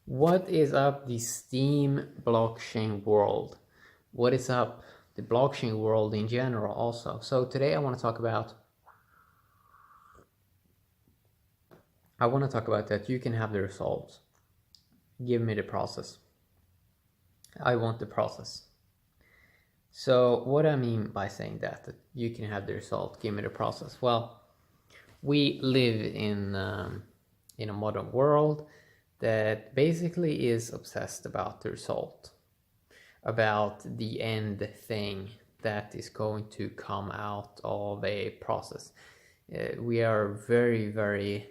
What is up, the Steem blockchain world? What is up, the blockchain world in general also? So today I want to talk about that you can have the results. Give me the process. I want the process. So what I mean by saying that you can have the result, give me the process. Well, we live in a modern world that basically is obsessed about the result, about the end thing that is going to come out of a process. We are very, very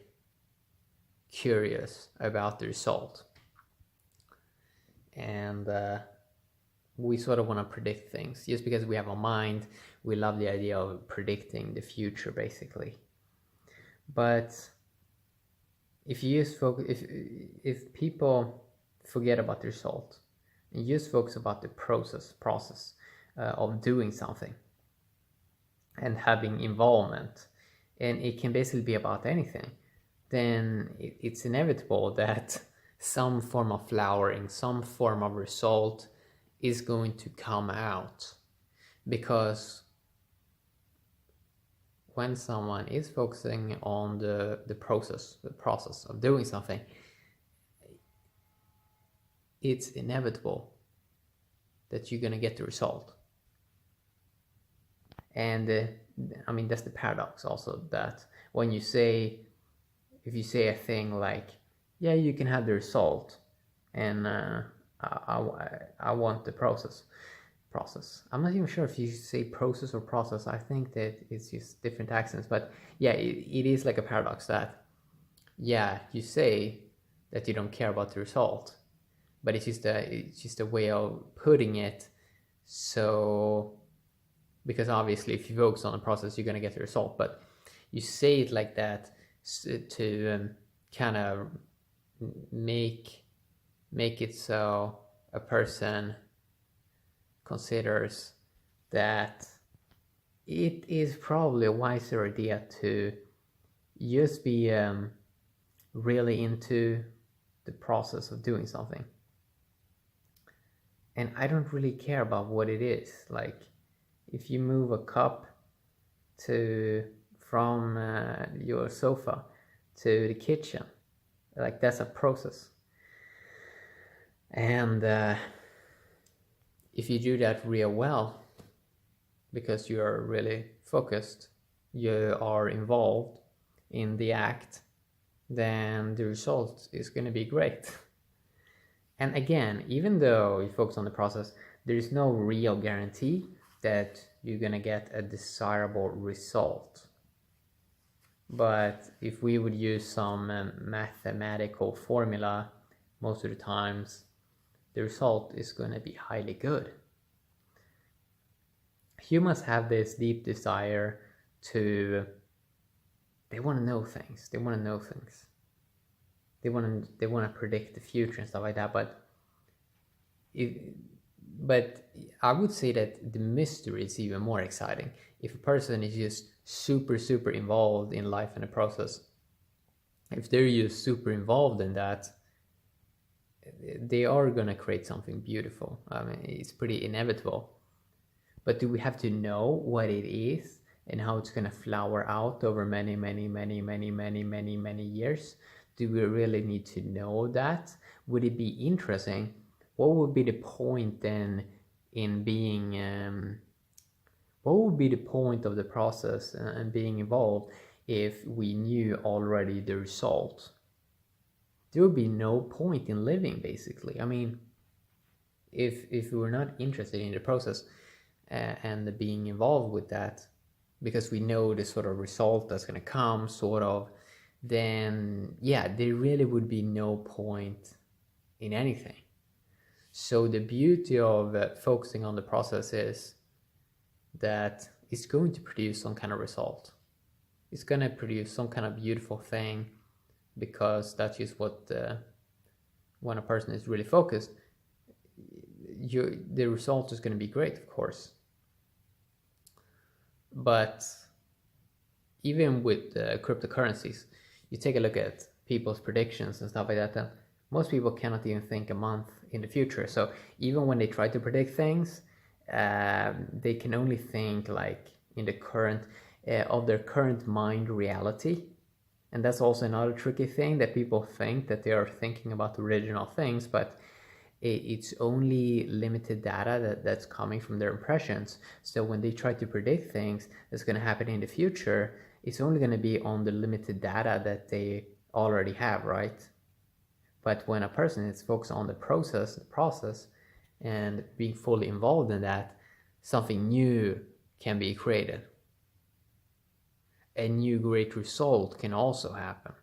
curious about the result. And we sort of want to predict things. Just because we have a mind, we love the idea of predicting the future, basically. But if you just focus, if people forget about the result and just focus about the process of doing something and having involvement, and it can basically be about anything, then it's inevitable that some form of flowering, some form of result is going to come out. Because when someone is focusing on the process of doing something, it's inevitable that you're going to get the result. And I mean, that's the paradox also, that when you say, if you say a thing like, yeah, you can have the result, and I want the process. I'm not even sure if you say process or process. I think that it's just different accents, but yeah, it is like a paradox that, yeah, you say that you don't care about the result, but it's just a way of putting it. So, because obviously if you focus on the process, you're going to get the result, but you say it like that to kind of make it so a person considers that it is probably a wiser idea to just be really into the process of doing something. And I don't really care about what it is. Like, if you move a cup from your sofa to the kitchen, like, that's a process. And if you do that real well, because you are really focused, you are involved in the act, then the result is going to be great. And again, even though you focus on the process, there is no real guarantee that you're going to get a desirable result. But if we would use some mathematical formula, most of the times the result is going to be highly good. Humans have this deep desire to, they want to know things. They want to predict the future and stuff like that. But I would say that the mystery is even more exciting. If a person is just super involved in life and the process, if they're just super involved in that, they are going to create something beautiful. I mean, it's pretty inevitable. But do we have to know what it is and how it's going to flower out over many years? Do we really need to know that? Would it be interesting? What would be the point then in being, what would be the point of the process and being involved if we knew already the result? There would be no point in living, basically. I mean, if we were not interested in the process and being involved with that, because we know the sort of result that's going to come, sort of, then yeah, there really would be no point in anything. So the beauty of focusing on the process is that it's going to produce some kind of result. It's going to produce some kind of beautiful thing, because that is what, when a person is really focused, the result is going to be great, of course. But even with cryptocurrencies, you take a look at people's predictions and stuff like that, Most people cannot even think a month in the future. So even when they try to predict things, they can only think like in the current of their current mind reality. And that's also another tricky thing, that people think that they are thinking about original things, but it's only limited data that's coming from their impressions. So when they try to predict things that's going to happen in the future, it's only going to be on the limited data that they already have, right? But when a person is focused on the process and being fully involved in that, something new can be created. A new great result can also happen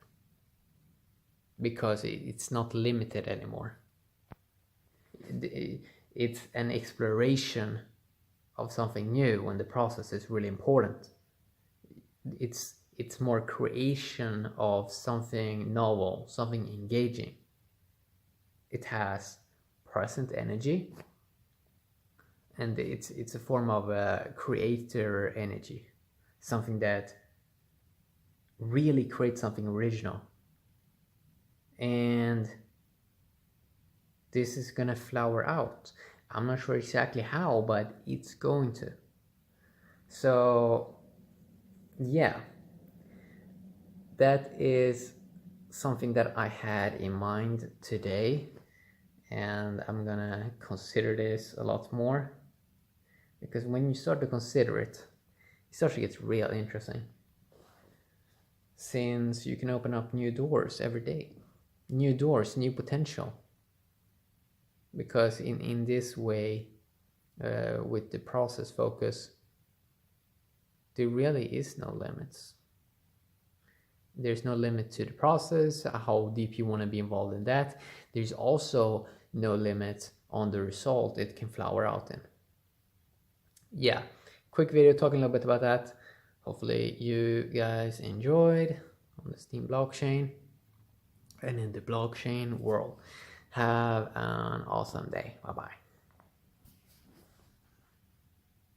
because it's not limited anymore. It's an exploration of something new when the process is really important. It's more creation of something novel, something engaging. It has present energy, and it's a form of creator energy, something that really creates something original. And this is gonna flower out. I'm not sure exactly how, but it's going to. So yeah, that is something that I had in mind today, and I'm gonna consider this a lot more, because when you start to consider it, it starts to get real interesting, since you can open up new doors every day, new doors, new potential. Because in this way, with the process focus, there really is no limits. There's no limit to the process, how deep you want to be involved in that. There's also no limit on the result it can flower out in. Yeah, quick video talking a little bit about that. Hopefully you guys enjoyed on the Steem blockchain and in the blockchain world. Have an awesome day. Bye bye.